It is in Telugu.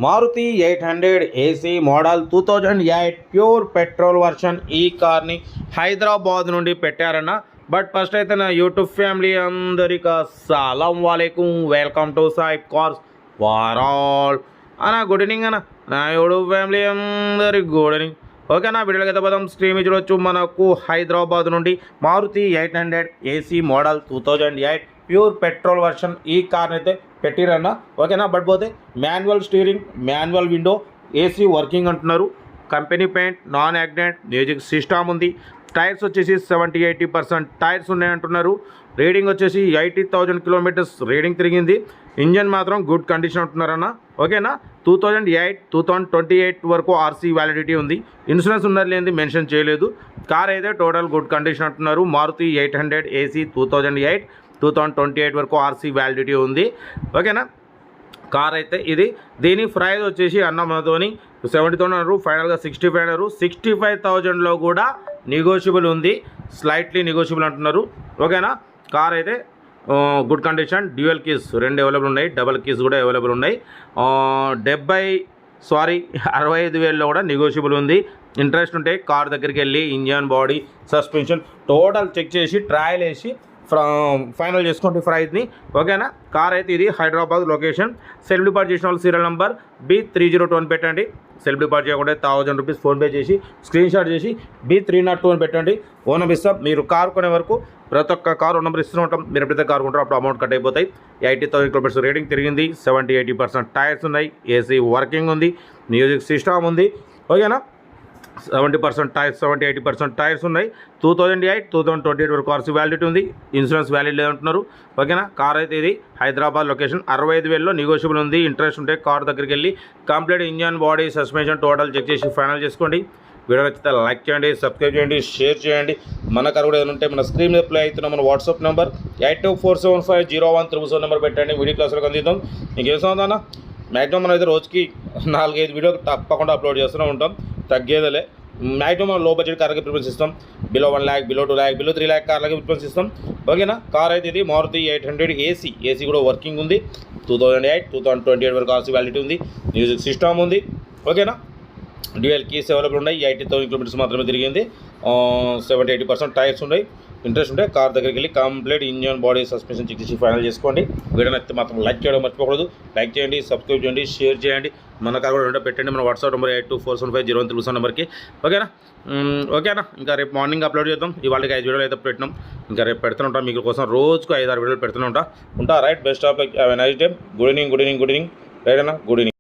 Maruti 800 AC model 2008 pure petrol version ఈ కార్ని హైదరాబాద్ నుండి పెట్టారన్న. బట్ ఫస్ట్ అయితే నా యూట్యూబ్ ఫ్యామిలీ అందరికీ అస్సలాం వాలేకుం, వెల్కమ్ టు సాయిబ్ కార్స్ వారాల్ అన్న. గుడ్ ఈవినింగ్ అన్న, నా యూట్యూబ్ ఫ్యామిలీ అందరికి గుడ్ ఈవినింగ్. ఓకేనా, వీడియోకి అయితే పోదాం. స్ట్రీమ్ చూడొచ్చు. మనకు హైదరాబాద్ నుండి Maruti 800 AC model 2008 pure petrol version ఈ కార్ని అయితే పెట్టిరన్న. ఓకేనా, బట్ పోతే manual steering, manual window, AC working అంటున్నారు. Company paint, non accident, music system ఉంది. టైర్స్ వచ్చేసి 70-80% టైర్స్ ఉన్నాయంటున్నారు. రీడింగ్ వచ్చేసి 80,000 కిలోమీటర్స్ రీడింగ్ తిరిగింది. ఇంజన్ మాత్రం గుడ్ కండిషన్ అంటున్నారన్న. ఓకేనా, 2008-2028 వరకు ఆర్సీ వ్యాలిడిటీ ఉంది. ఇన్సూరెన్స్ ఉన్నది లేనిది మెన్షన్ చేయలేదు. కార్ అయితే టోటల్ గుడ్ కండిషన్ అంటున్నారు. మారుతి 800 ఏసీ 2008-2028 వరకు ఆర్సీ వ్యాలిడిటీ ఉంది. ఓకేనా, కార్ అయితే ఇది. దీని ప్రైస్ వచ్చేసి అన్న మనతోని 70,000 ఫైనల్గా 65 65,000లో కూడా నెగోషియబుల్ ఉంది. స్లైట్లీ నెగోషియబుల్ అంటున్నారు. ఓకేనా, కార్ అయితే good condition. Dual keys 2 available ఉన్నాయి, డబల్ కీస్ కూడా అవైలబుల్ ఉన్నాయి. 65,000లో కూడా నెగోషియబుల్ ఉంది. ఇంట్రెస్ట్ ఉంటే కార్ దగ్గరికి వెళ్ళి engine, body, suspension total check చేసి ట్రయల్ వేసి ఫైనల్ చేసుకోండి ప్రైజ్ని. ఓకేనా, కార్ అయితే ఇది. హైదరాబాద్ లొకేషన్. సెల్ఫ్ డిపార్ట్ చేసిన వాళ్ళు సీరియల్ నెంబర్ B302 అని పెట్టండి. సెల్ఫ్ డిపార్ట్ చేయకుండా 1000 రూపీస్ ఫోన్పే చేసి స్క్రీన్ షాట్ చేసి B302 అని పెట్టండి. ఓన్ నెంబర్ ఇస్తాం. మీరు కార్ కొనే వరకు ప్రతి ఒక్క కార్ ఓన్ నెంబర్ ఇస్తూ ఉంటాం. మీరు ఎప్పుడైతే కార్ కొంటారో అప్పుడు అమౌంట్ కట్ అయిపోతాయి. 80,000 కిలోమీటర్స్ రేటింగ్ తిరిగింది. 70-80% టైర్స్ ఉన్నాయి. ఏసీ వర్కింగ్ ఉంది. మ్యూజిక్ సిస్టమ్ ఉంది. ఓకేనా, 70-80% టైర్స్ ఉన్నాయి. 2008-2028 వరకు ఆర్సీ వ్యాలిడిటీ ఉంది. ఇన్సూరెన్స్ వ్యాలిడ్ లేదంటున్నారు. ఓకేనా, కార్ అయితే ఇది. హైదరాబాద్ లొకేషన్. 65,000లో నెగోషియబుల్ ఉంది. ఇంట్రెస్ట్ ఉంటే కార్ దగ్గరికి వెళ్ళి complete engine, body, suspension total check చేసి ఫైనల్ చేసుకోండి. వీడియో నచ్చితే లైక్ చేయండి, సబ్స్క్రైబ్ చేయండి, షేర్ చేయండి. మన కార్ కూడా ఏదైనా ఉంటే మన స్క్రీన్ మీద ప్లే అవుతున్న మన వాట్సాప్ నెంబర్ 8247501377 నెంబర్ పెట్టండి. వీడియో క్లాసులకు అందిద్దాం. ఇంకేం సంబంధం మ్యాక్సిమం మనం అయితే రోజుకి 4-5 వీడియో తప్పకుండా అప్లోడ్ చేస్తూనే ఉంటాం. తగ్గేదలే. మ్యాక్సిమం మనం లో బడ్జెట్ కార్లకి ప్రిఫరెన్స్ ఇస్తాం. Below 1 lakh, below 2 lakh, below 3 lakh కార్లకి ప్రిఫరెన్స్ ఇస్తాం. ఓకేనా, కార్ అయితే ఇది. మారుతి 800 ఏసీ కూడా వర్కింగ్ ఉంది. 2008-2028 వరకు ఆర్సీ వ్యాలిడిటీ ఉంది. మ్యూజిక్ సిస్టమ్ ఉంది. ఓకేనా, డ్యూయల్ కీస్ అవైలబుల్ ఉన్నాయి. 80,000 కిలోమీటర్స్ మాత్రమే తిరిగింది. 70-80% టైర్స్ ఉన్నాయి. ఇంట్రెస్ట్ ఉంటే కార్ దగ్గరికి వెళ్ళి complete engine, body, suspension check చేసి ఫైనల్ చేసుకోండి. వీడియో నచ్చితే మాత్రం లైక్ చేయడం మర్చిపోకూడదు. లైక్ చేయండి, సబ్స్క్రైబ్ చేయండి, షేర్ చేయండి. మన కార్ కూడా రెండో పెట్టండి. మన వాట్సాప్ నెంబర్ 8247501377 నెంబర్కి. ఓకేనా, ఇంకా రేపు మార్నింగ్ అప్లోడ్ చేద్దాం. ఇవాళకి 5 వీడియోలు అయితే పెట్టినాం. ఇంకా రేపు పెడుతూనే ఉంటాం మీకోసం. రోజుకు 5-6 వీడియోలు పెడుతూనే ఉంటా. Right, best of luck, have a nice day. Good evening. Right అన్న, గుడ్ ఈవినింగ్.